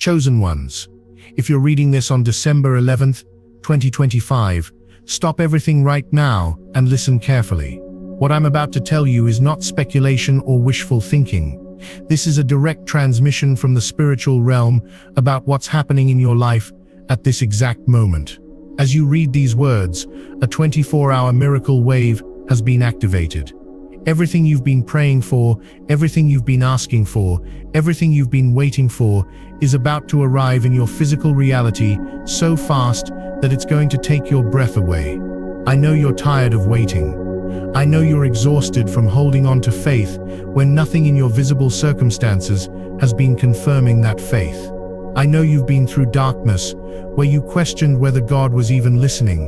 Chosen ones, if you're reading this on December 11th, 2025, stop everything right now and listen carefully. What I'm about to tell you is not speculation or wishful thinking. This is a direct transmission from the spiritual realm about what's happening in your life at this exact moment. As you read these words, a 24-hour miracle wave has been activated. Everything you've been praying for, everything you've been asking for, everything you've been waiting for is about to arrive in your physical reality so fast that it's going to take your breath away. I know you're tired of waiting. I know you're exhausted from holding on to faith when nothing in your visible circumstances has been confirming that faith. I know you've been through darkness where you questioned whether God was even listening,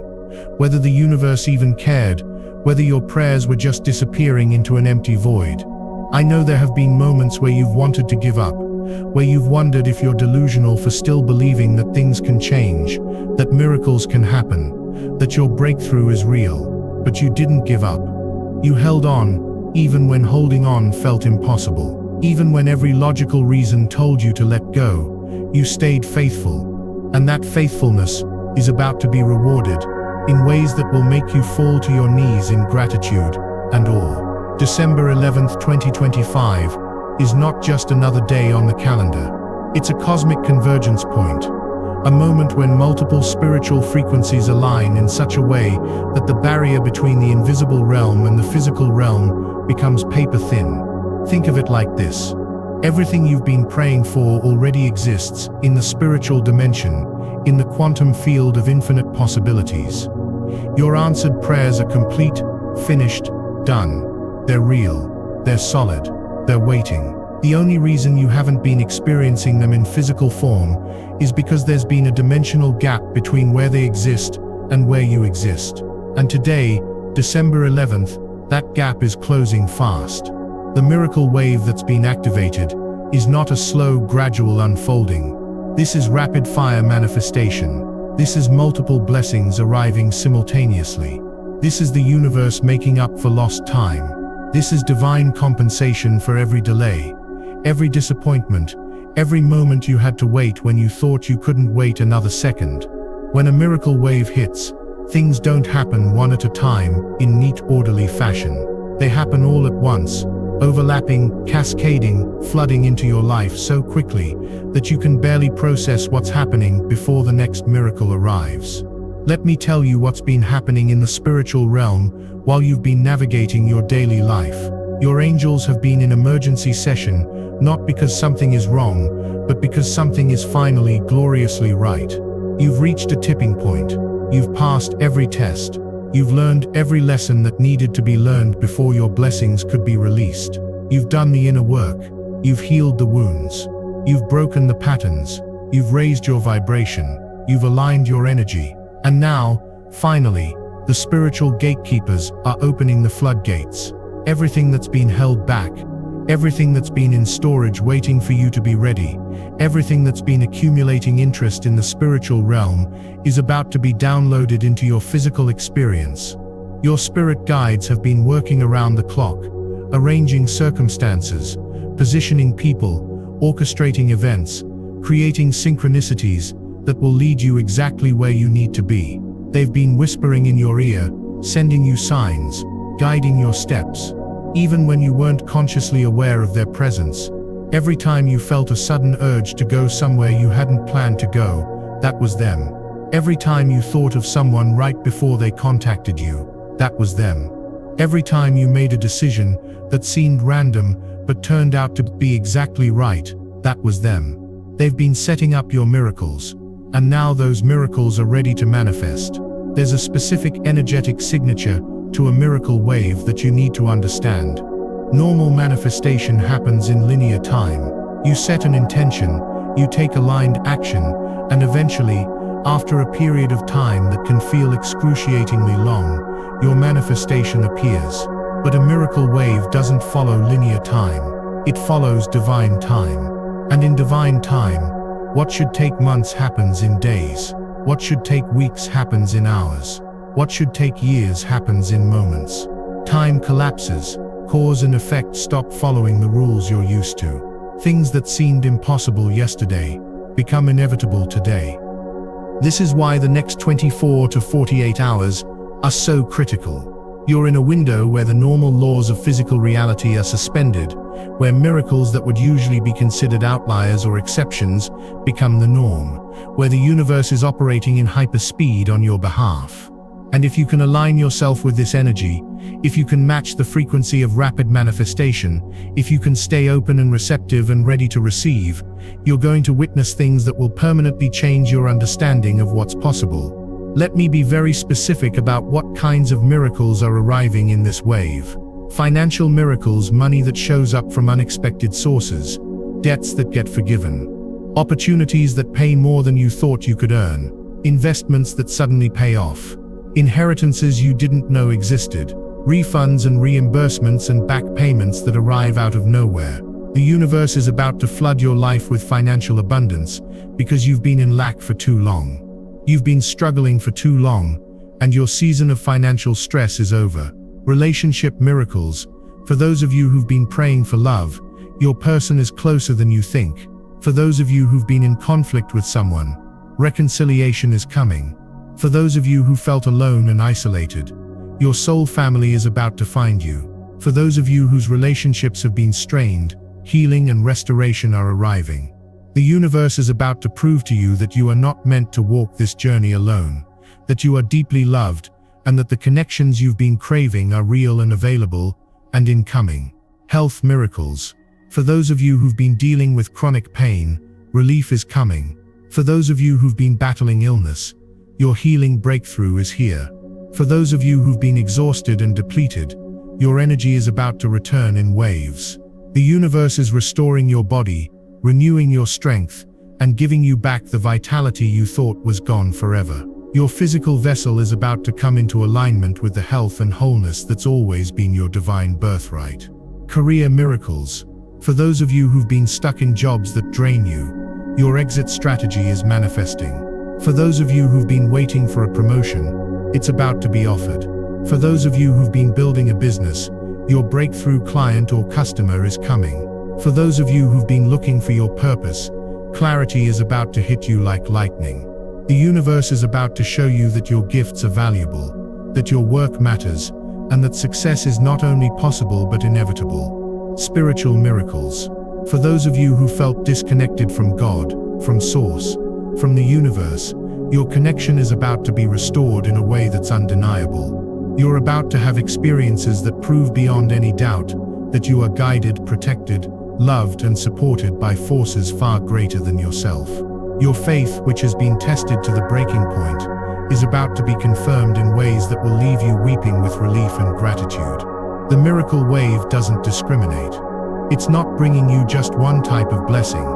whether the universe even cared, whether your prayers were just disappearing into an empty void. I know there have been moments where you've wanted to give up, where you've wondered if you're delusional for still believing that things can change, that miracles can happen, that your breakthrough is real. But you didn't give up. You held on, even when holding on felt impossible. Even when every logical reason told you to let go, you stayed faithful. And that faithfulness is about to be rewarded in ways that will make you fall to your knees in gratitude and awe. December 11th, 2025 is not just another day on the calendar. It's a cosmic convergence point. A moment when multiple spiritual frequencies align in such a way that the barrier between the invisible realm and the physical realm becomes paper thin. Think of it like this. Everything you've been praying for already exists in the spiritual dimension, in the quantum field of infinite possibilities. Your answered prayers are complete, finished, done. They're real, they're solid, they're waiting. The only reason you haven't been experiencing them in physical form is because there's been a dimensional gap between where they exist and where you exist. And today, December 11th, that gap is closing fast. The miracle wave that's been activated is not a slow, gradual unfolding. This is rapid-fire manifestation. This is multiple blessings arriving simultaneously. This is the universe making up for lost time. This is divine compensation for every delay, every disappointment, every moment you had to wait when you thought you couldn't wait another second. When a miracle wave hits, things don't happen one at a time in neat, orderly fashion. They happen all at once, overlapping, cascading, flooding into your life so quickly that you can barely process what's happening before the next miracle arrives. Let me tell you what's been happening in the spiritual realm while you've been navigating your daily life. Your angels have been in emergency session, not because something is wrong, but because something is finally gloriously right. You've reached a tipping point. You've passed every test. You've learned every lesson that needed to be learned before your blessings could be released. You've done the inner work. You've healed the wounds. You've broken the patterns. You've raised your vibration. You've aligned your energy. And now, finally, the spiritual gatekeepers are opening the floodgates. Everything that's been held back, everything that's been in storage waiting for you to be ready, everything that's been accumulating interest in the spiritual realm is about to be downloaded into your physical experience. Your spirit guides have been working around the clock, arranging circumstances, positioning people, orchestrating events, creating synchronicities that will lead you exactly where you need to be. They've been whispering in your ear, sending you signs, guiding your steps. Even when you weren't consciously aware of their presence, every time you felt a sudden urge to go somewhere you hadn't planned to go, that was them. Every time you thought of someone right before they contacted you, that was them. Every time you made a decision that seemed random but turned out to be exactly right, that was them. They've been setting up your miracles, and now those miracles are ready to manifest. There's a specific energetic signature to a miracle wave that you need to understand. Normal manifestation happens in linear time. You set an intention, you take aligned action, and eventually, after a period of time that can feel excruciatingly long, your manifestation appears. But a miracle wave doesn't follow linear time. It follows divine time. And in divine time, what should take months happens in days. What should take weeks happens in hours. What should take years happens in moments. Time collapses. Cause and effect stop following the rules you're used to. Things that seemed impossible yesterday become inevitable today. This is why the next 24 to 48 hours are so critical. You're in a window where the normal laws of physical reality are suspended, where miracles that would usually be considered outliers or exceptions become the norm, where the universe is operating in hyperspeed on your behalf. And if you can align yourself with this energy, if you can match the frequency of rapid manifestation, if you can stay open and receptive and ready to receive, you're going to witness things that will permanently change your understanding of what's possible. Let me be very specific about what kinds of miracles are arriving in this wave. Financial miracles, money that shows up from unexpected sources, debts that get forgiven, opportunities that pay more than you thought you could earn, investments that suddenly pay off, inheritances you didn't know existed, refunds and reimbursements and back payments that arrive out of nowhere. The universe is about to flood your life with financial abundance because you've been in lack for too long. You've been struggling for too long, and your season of financial stress is over. Relationship miracles. For those of you who've been praying for love, your person is closer than you think. For those of you who've been in conflict with someone, reconciliation is coming. For those of you who felt alone and isolated, your soul family is about to find you. For those of you whose relationships have been strained, healing and restoration are arriving. The universe is about to prove to you that you are not meant to walk this journey alone, that you are deeply loved, and that the connections you've been craving are real and available, and incoming. Health miracles. For those of you who've been dealing with chronic pain, relief is coming. For those of you who've been battling illness, your healing breakthrough is here. For those of you who've been exhausted and depleted, your energy is about to return in waves. The universe is restoring your body, renewing your strength, and giving you back the vitality you thought was gone forever. Your physical vessel is about to come into alignment with the health and wholeness that's always been your divine birthright. Career miracles. For those of you who've been stuck in jobs that drain you, your exit strategy is manifesting. For those of you who've been waiting for a promotion, it's about to be offered. For those of you who've been building a business, your breakthrough client or customer is coming. For those of you who've been looking for your purpose, clarity is about to hit you like lightning. The universe is about to show you that your gifts are valuable, that your work matters, and that success is not only possible but inevitable. Spiritual miracles. For those of you who felt disconnected from God, from Source, from the universe, your connection is about to be restored in a way that's undeniable. You're about to have experiences that prove beyond any doubt that you are guided, protected, loved and supported by forces far greater than yourself. Your faith, which has been tested to the breaking point, is about to be confirmed in ways that will leave you weeping with relief and gratitude. The miracle wave doesn't discriminate. It's not bringing you just one type of blessing.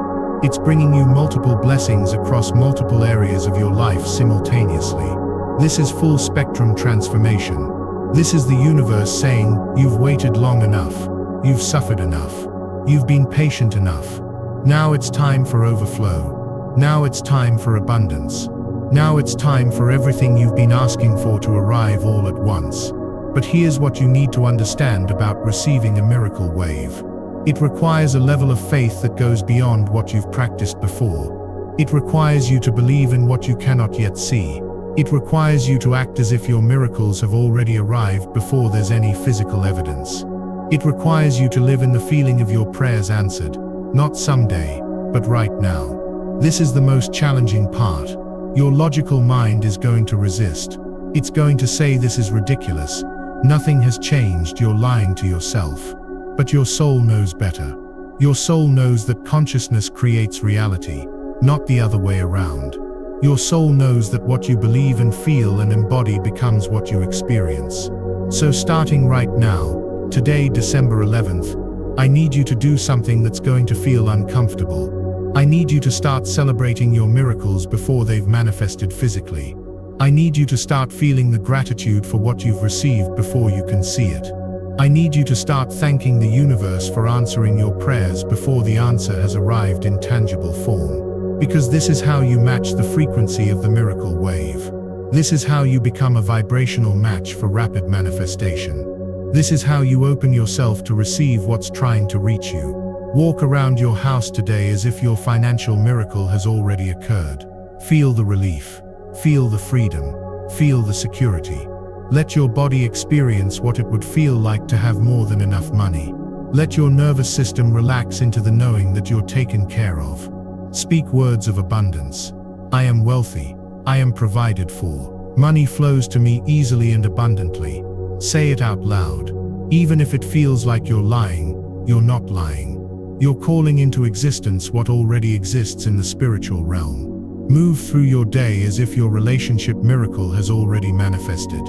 It's bringing you multiple blessings across multiple areas of your life simultaneously. This is full spectrum transformation. This is the universe saying, you've waited long enough. You've suffered enough. You've been patient enough. Now it's time for overflow. Now it's time for abundance. Now it's time for everything you've been asking for to arrive all at once. But here's what you need to understand about receiving a miracle wave. It requires a level of faith that goes beyond what you've practiced before. It requires you to believe in what you cannot yet see. It requires you to act as if your miracles have already arrived before there's any physical evidence. It requires you to live in the feeling of your prayers answered, not someday, but right now. This is the most challenging part. Your logical mind is going to resist. It's going to say this is ridiculous. Nothing has changed, you're lying to yourself. But your soul knows better. Your soul knows that consciousness creates reality, not the other way around. Your soul knows that what you believe and feel and embody becomes what you experience. So starting right now, today, December 11th, I need you to do something that's going to feel uncomfortable. I need you to start celebrating your miracles before they've manifested physically. I need you to start feeling the gratitude for what you've received before you can see it. I need you to start thanking the universe for answering your prayers before the answer has arrived in tangible form. Because this is how you match the frequency of the miracle wave. This is how you become a vibrational match for rapid manifestation. This is how you open yourself to receive what's trying to reach you. Walk around your house today as if your financial miracle has already occurred. Feel the relief. Feel the freedom. Feel the security. Let your body experience what it would feel like to have more than enough money. Let your nervous system relax into the knowing that you're taken care of. Speak words of abundance. I am wealthy. I am provided for. Money flows to me easily and abundantly. Say it out loud. Even if it feels like you're lying, you're not lying. You're calling into existence what already exists in the spiritual realm. Move through your day as if your relationship miracle has already manifested.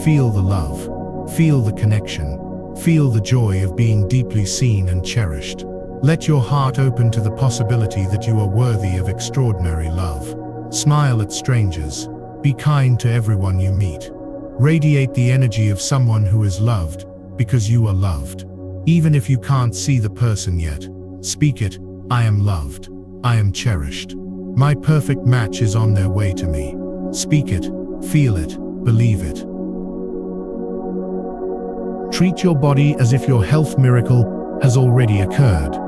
Feel the love. Feel the connection. Feel the joy of being deeply seen and cherished. Let your heart open to the possibility that you are worthy of extraordinary love. Smile at strangers. Be kind to everyone you meet. Radiate the energy of someone who is loved, because you are loved. Even if you can't see the person yet, speak it. I am loved. I am cherished. My perfect match is on their way to me. Speak it. Feel it. Believe it. Treat your body as if your health miracle has already occurred.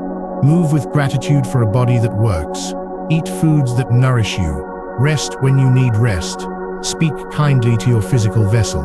Move with gratitude for a body that works. Eat foods that nourish you. Rest when you need rest. Speak kindly to your physical vessel.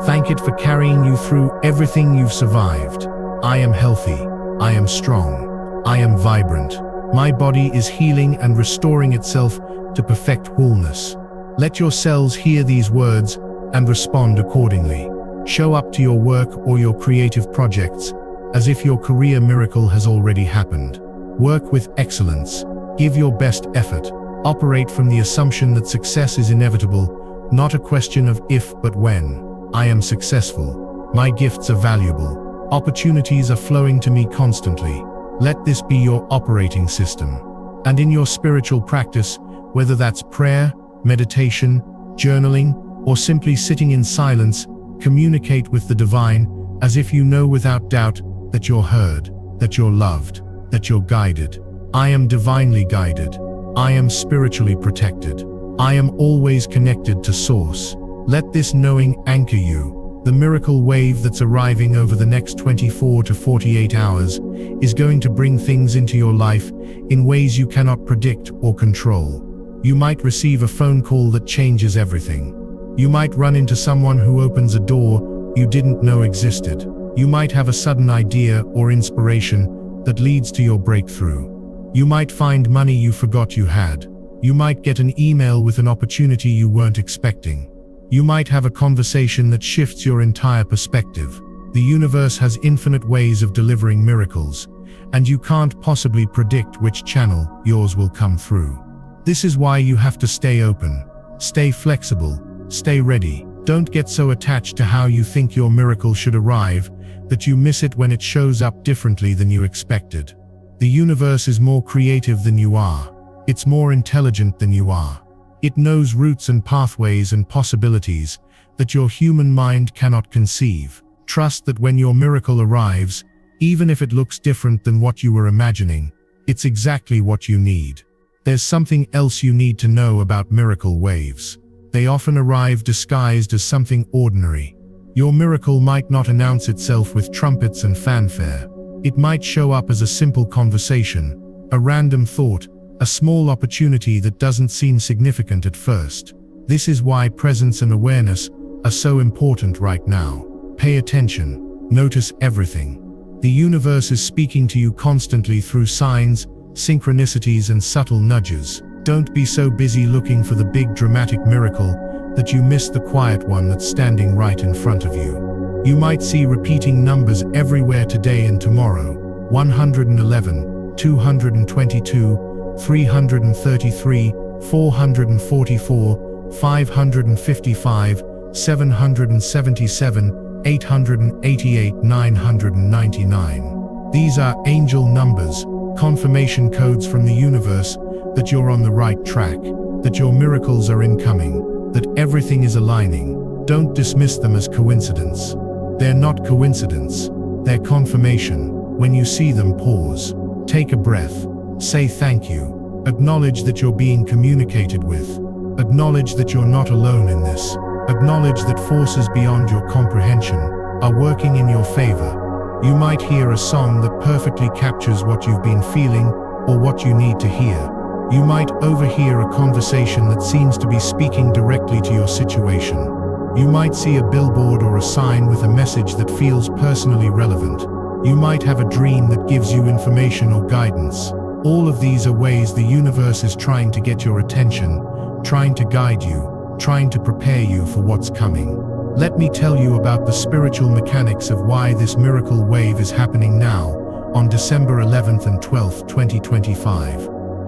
Thank it for carrying you through everything you've survived. I am healthy. I am strong. I am vibrant. My body is healing and restoring itself to perfect wholeness. Let your cells hear these words and respond accordingly. Show up to your work or your creative projects as if your career miracle has already happened. Work with excellence. Give your best effort. Operate from the assumption that success is inevitable, not a question of if but when. I am successful. My gifts are valuable. Opportunities are flowing to me constantly. Let this be your operating system. And in your spiritual practice, whether that's prayer, meditation, journaling, or simply sitting in silence, communicate with the divine as if you know without doubt that you're heard, that you're loved, that you're guided. I am divinely guided. I am spiritually protected. I am always connected to Source. Let this knowing anchor you. The miracle wave that's arriving over the next 24 to 48 hours is going to bring things into your life in ways you cannot predict or control. You might receive a phone call that changes everything. You might run into someone who opens a door you didn't know existed. You might have a sudden idea or inspiration that leads to your breakthrough. You might find money you forgot you had. You might get an email with an opportunity you weren't expecting. You might have a conversation that shifts your entire perspective. The universe has infinite ways of delivering miracles, and you can't possibly predict which channel yours will come through. This is why you have to stay open, stay flexible, stay ready. Don't get so attached to how you think your miracle should arrive that you miss it when it shows up differently than you expected. The universe is more creative than you are. It's more intelligent than you are. It knows routes and pathways and possibilities that your human mind cannot conceive. Trust that when your miracle arrives, even if it looks different than what you were imagining, it's exactly what you need. There's something else you need to know about miracle waves. They often arrive disguised as something ordinary. Your miracle might not announce itself with trumpets and fanfare. It might show up as a simple conversation, a random thought, a small opportunity that doesn't seem significant at first. This is why presence and awareness are so important right now. Pay attention. Notice everything. The universe is speaking to you constantly through signs, synchronicities, and subtle nudges. Don't be so busy looking for the big dramatic miracle that you miss the quiet one that's standing right in front of you. You might see repeating numbers everywhere today and tomorrow. 111, 222, 333, 444, 555, 777, 888, 999. These are angel numbers, confirmation codes from the universe that you're on the right track, that your miracles are incoming, that everything is aligning. Don't dismiss them as coincidence. They're not coincidence. They're confirmation. When you see them, pause. Take a breath. Say thank you. Acknowledge that you're being communicated with. Acknowledge that you're not alone in this. Acknowledge that forces beyond your comprehension are working in your favor. You might hear a song that perfectly captures what you've been feeling or what you need to hear. You might overhear a conversation that seems to be speaking directly to your situation. You might see a billboard or a sign with a message that feels personally relevant. You might have a dream that gives you information or guidance. All of these are ways the universe is trying to get your attention, trying to guide you, trying to prepare you for what's coming. Let me tell you about the spiritual mechanics of why this miracle wave is happening now, on December 11th and 12th, 2025.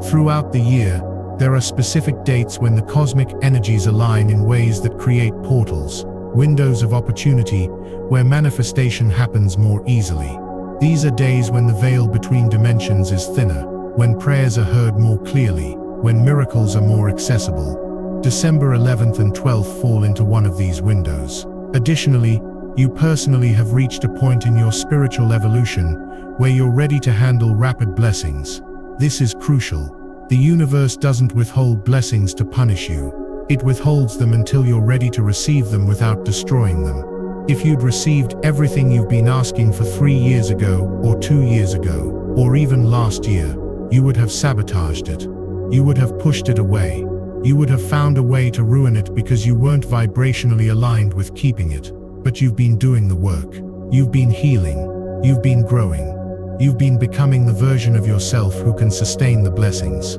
Throughout the year, there are specific dates when the cosmic energies align in ways that create portals, windows of opportunity, where manifestation happens more easily. These are days when the veil between dimensions is thinner, when prayers are heard more clearly, when miracles are more accessible. December 11th and 12th fall into one of these windows. Additionally, you personally have reached a point in your spiritual evolution where you're ready to handle rapid blessings. This is crucial. The universe doesn't withhold blessings to punish you. It withholds them until you're ready to receive them without destroying them. If you'd received everything you've been asking for 3 years ago, or 2 years ago, or even last year, you would have sabotaged it. You would have pushed it away. You would have found a way to ruin it because you weren't vibrationally aligned with keeping it. But you've been doing the work. You've been healing. You've been growing. You've been becoming the version of yourself who can sustain the blessings.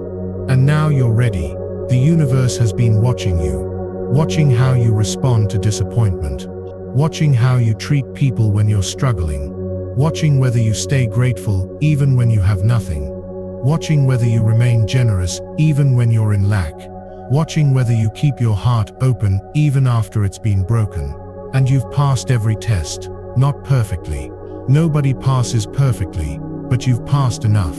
And now you're ready. The universe has been watching you. Watching how you respond to disappointment. Watching how you treat people when you're struggling. Watching whether you stay grateful even when you have nothing. Watching whether you remain generous even when you're in lack. Watching whether you keep your heart open even after it's been broken. And you've passed every test, not perfectly. Nobody passes perfectly, but you've passed enough.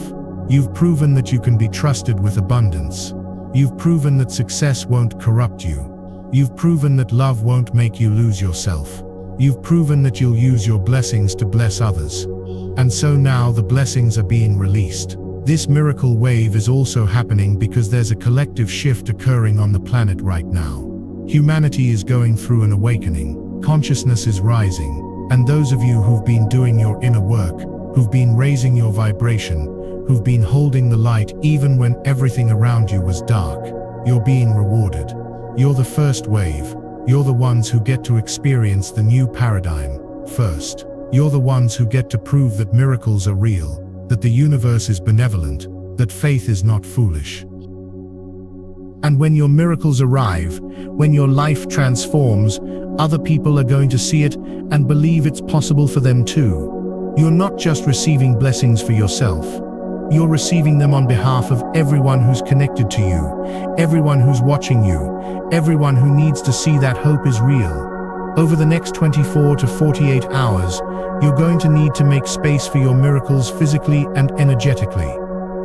You've proven that you can be trusted with abundance. You've proven that success won't corrupt you. You've proven that love won't make you lose yourself. You've proven that you'll use your blessings to bless others. And so now the blessings are being released. This miracle wave is also happening because there's a collective shift occurring on the planet right now. Humanity is going through an awakening. Consciousness is rising. And those of you who've been doing your inner work, who've been raising your vibration, who've been holding the light even when everything around you was dark, you're being rewarded. You're the first wave. You're the ones who get to experience the new paradigm first. You're the ones who get to prove that miracles are real, that the universe is benevolent, that faith is not foolish. And when your miracles arrive, when your life transforms, other people are going to see it and believe it's possible for them too. You're not just receiving blessings for yourself. You're receiving them on behalf of everyone who's connected to you, everyone who's watching you, everyone who needs to see that hope is real. Over the next 24 to 48 hours, you're going to need to make space for your miracles physically and energetically.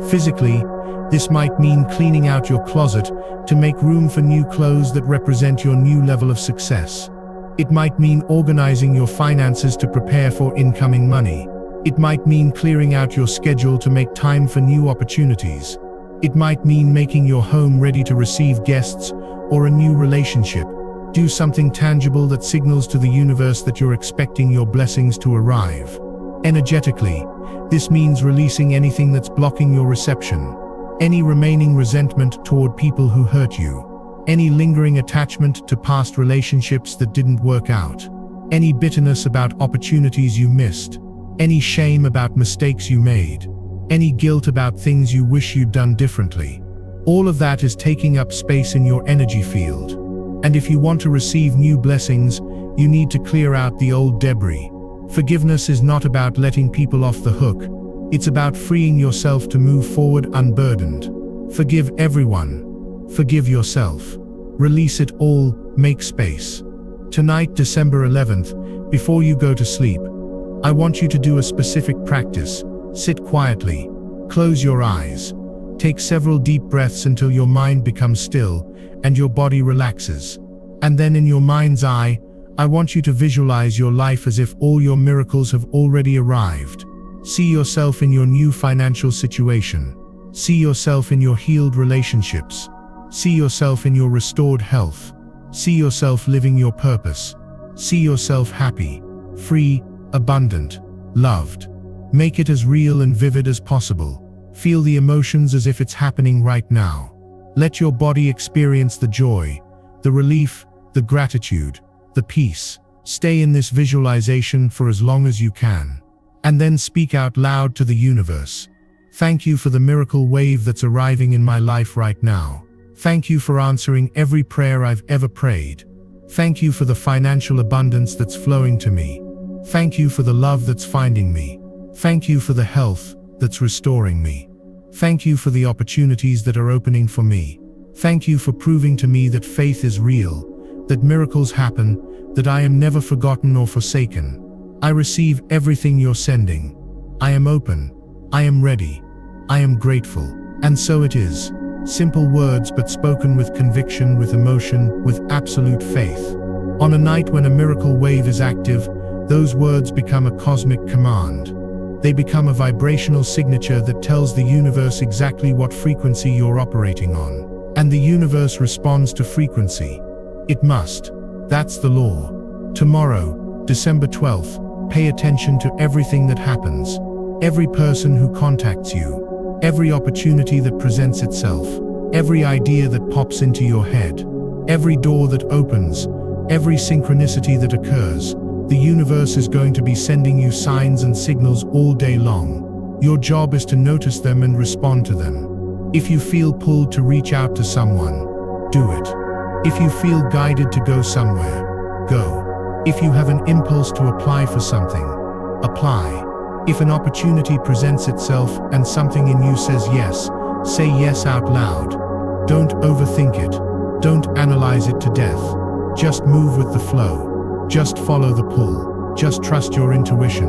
Physically, this might mean cleaning out your closet to make room for new clothes that represent your new level of success. It might mean organizing your finances to prepare for incoming money. It might mean clearing out your schedule to make time for new opportunities. It might mean making your home ready to receive guests or a new relationship. Do something tangible that signals to the universe that you're expecting your blessings to arrive. Energetically, this means releasing anything that's blocking your reception. Any remaining resentment toward people who hurt you. Any lingering attachment to past relationships that didn't work out. Any bitterness about opportunities you missed. Any shame about mistakes you made. Any guilt about things you wish you'd done differently. All of that is taking up space in your energy field. And if you want to receive new blessings, you need to clear out the old debris. Forgiveness is not about letting people off the hook. It's about freeing yourself to move forward unburdened. Forgive everyone. Forgive yourself. Release it all, make space. Tonight, December 11th, before you go to sleep, I want you to do a specific practice. Sit quietly. Close your eyes. Take several deep breaths until your mind becomes still and your body relaxes. And then in your mind's eye, I want you to visualize your life as if all your miracles have already arrived. See yourself in your new financial situation. See yourself in your healed relationships. See yourself in your restored health. See yourself living your purpose. See yourself happy, free, abundant. loved. Make it as real and vivid as possible. Feel the emotions as if it's happening right now. Let your body experience the joy, the relief, the gratitude, the peace. Stay in this visualization for as long as you can. And then speak out loud to the universe. Thank you for the miracle wave that's arriving in my life right now. Thank you for answering every prayer I've ever prayed. Thank you for the financial abundance that's flowing to me. Thank you for the love that's finding me. Thank you for the health that's restoring me. Thank you for the opportunities that are opening for me. Thank you for proving to me that faith is real, that miracles happen, that I am never forgotten or forsaken. I receive everything you're sending. I am open. I am ready. I am grateful. And so it is. Simple words but spoken with conviction, with emotion, with absolute faith. On a night when a miracle wave is active, those words become a cosmic command. They become a vibrational signature that tells the universe exactly what frequency you're operating on. And the universe responds to frequency. It must. That's the law. Tomorrow, December 12th, pay attention to everything that happens. Every person who contacts you. Every opportunity that presents itself. Every idea that pops into your head. Every door that opens. Every synchronicity that occurs. The universe is going to be sending you signs and signals all day long. Your job is to notice them and respond to them. If you feel pulled to reach out to someone, do it. If you feel guided to go somewhere, go. If you have an impulse to apply for something, apply. If an opportunity presents itself and something in you says yes, say yes out loud. Don't overthink it. Don't analyze it to death. Just move with the flow. Just follow the pull. Just trust your intuition.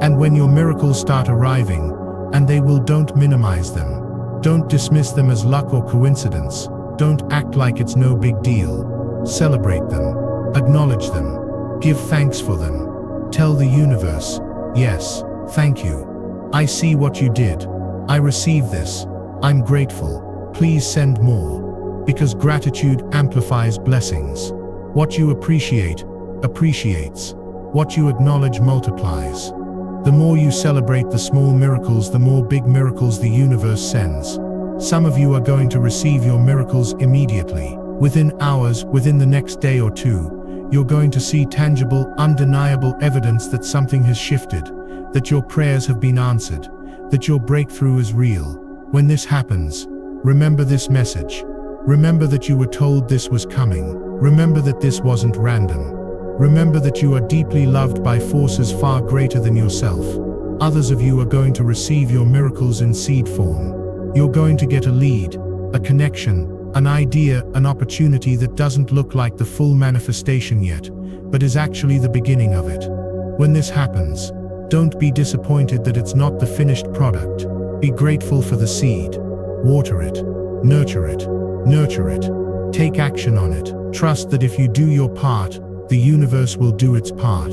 And when your miracles start arriving, and they will, don't minimize them. Don't dismiss them as luck or coincidence. Don't act like it's no big deal. Celebrate them. Acknowledge them. Give thanks for them. Tell the universe, yes, thank you. I see what you did. I receive this. I'm grateful. Please send more. Because gratitude amplifies blessings. What you appreciates. What you acknowledge multiplies. The more you celebrate the small miracles, the more big miracles the universe sends. Some of you are going to receive your miracles immediately. Within hours, within the next day or two, you're going to see tangible, undeniable evidence that something has shifted, that your prayers have been answered, that your breakthrough is real. When this happens, remember this message. Remember that you were told this was coming. Remember that this wasn't random. Remember that you are deeply loved by forces far greater than yourself. Others of you are going to receive your miracles in seed form. You're going to get a lead, a connection, an idea, an opportunity that doesn't look like the full manifestation yet, but is actually the beginning of it. When this happens, don't be disappointed that it's not the finished product. Be grateful for the seed. Water it. Nurture it. Nurture it. Take action on it. Trust that if you do your part, the universe will do its part.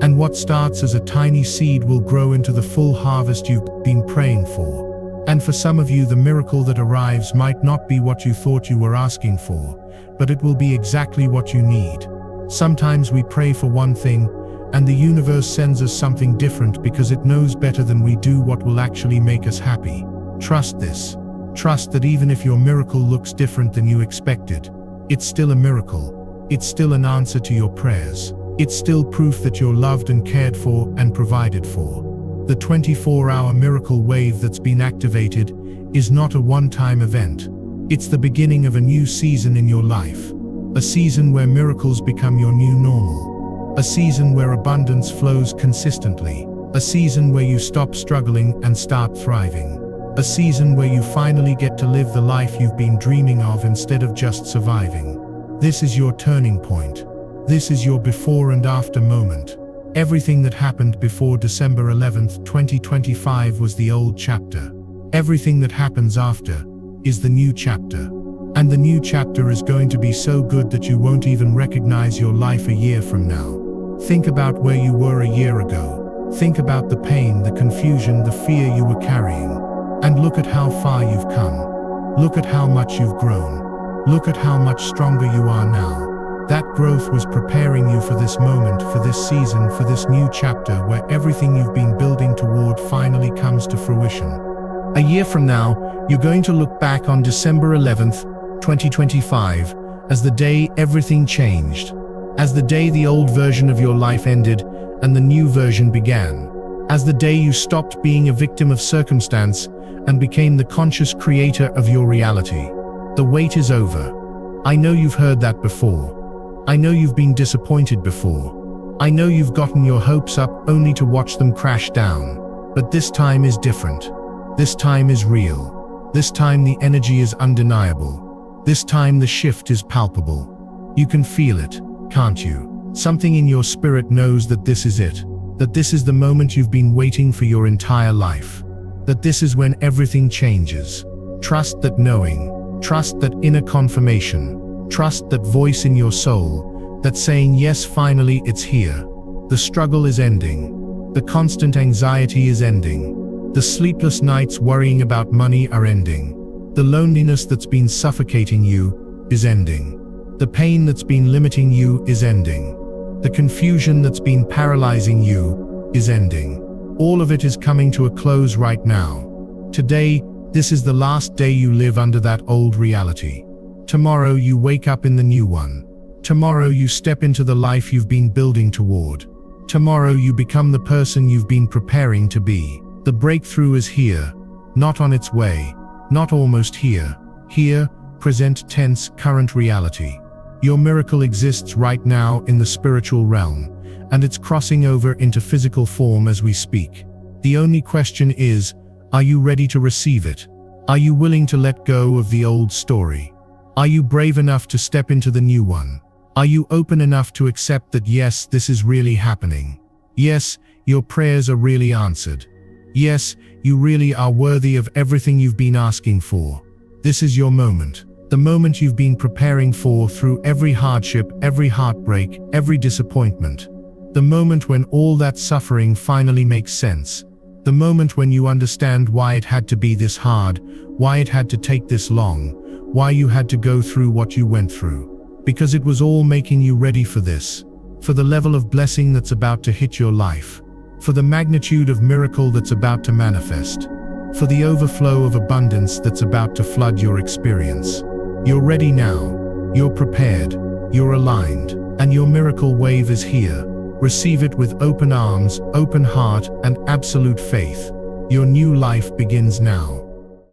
And what starts as a tiny seed will grow into the full harvest you've been praying for. And for some of you, the miracle that arrives might not be what you thought you were asking for, but it will be exactly what you need. Sometimes we pray for one thing, and the universe sends us something different because it knows better than we do what will actually make us happy. Trust this. Trust that even if your miracle looks different than you expected, it's still a miracle. It's still an answer to your prayers. It's still proof that you're loved and cared for and provided for. The 24-hour miracle wave that's been activated is not a one-time event. It's the beginning of a new season in your life. A season where miracles become your new normal. A season where abundance flows consistently. A season where you stop struggling and start thriving. A season where you finally get to live the life you've been dreaming of instead of just surviving. This is your turning point. This is your before and after moment. Everything that happened before December 11th, 2025 was the old chapter. Everything that happens after is the new chapter. And the new chapter is going to be so good that you won't even recognize your life a year from now. Think about where you were a year ago. Think about the pain, the confusion, the fear you were carrying. And look at how far you've come. Look at how much you've grown. Look at how much stronger you are now. That growth was preparing you for this moment, for this season, for this new chapter where everything you've been building toward finally comes to fruition. A year from now, you're going to look back on December 11th, 2025, as the day everything changed, as the day the old version of your life ended and the new version began, as the day you stopped being a victim of circumstance and became the conscious creator of your reality. The wait is over. I know you've heard that before. I know you've been disappointed before. I know you've gotten your hopes up only to watch them crash down. But this time is different. This time is real. This time the energy is undeniable. This time the shift is palpable. You can feel it, can't you? Something in your spirit knows that this is it. That this is the moment you've been waiting for your entire life. That this is when everything changes. Trust that knowing. Trust that inner confirmation. Trust that voice in your soul, that saying yes, finally it's here. The struggle is ending. The constant anxiety is ending. The sleepless nights worrying about money are ending. The loneliness that's been suffocating you is ending. The pain that's been limiting you is ending. The confusion that's been paralyzing you is ending. All of it is coming to a close right now. Today, this is the last day you live under that old reality. Tomorrow you wake up in the new one. Tomorrow you step into the life you've been building toward. Tomorrow you become the person you've been preparing to be. The breakthrough is here, not on its way, not almost here. Here, present tense, current reality. Your miracle exists right now in the spiritual realm, and it's crossing over into physical form as we speak. The only question is, are you ready to receive it? Are you willing to let go of the old story? Are you brave enough to step into the new one? Are you open enough to accept that yes, this is really happening? Yes, your prayers are really answered. Yes, you really are worthy of everything you've been asking for. This is your moment. The moment you've been preparing for through every hardship, every heartbreak, every disappointment. The moment when all that suffering finally makes sense. The moment when you understand why it had to be this hard, why it had to take this long, why you had to go through what you went through. Because it was all making you ready for this, for the level of blessing that's about to hit your life, for the magnitude of miracle that's about to manifest, for the overflow of abundance that's about to flood your experience. You're ready now, you're prepared, you're aligned, and your miracle wave is here. Receive it with open arms, open heart, and absolute faith. Your new life begins now.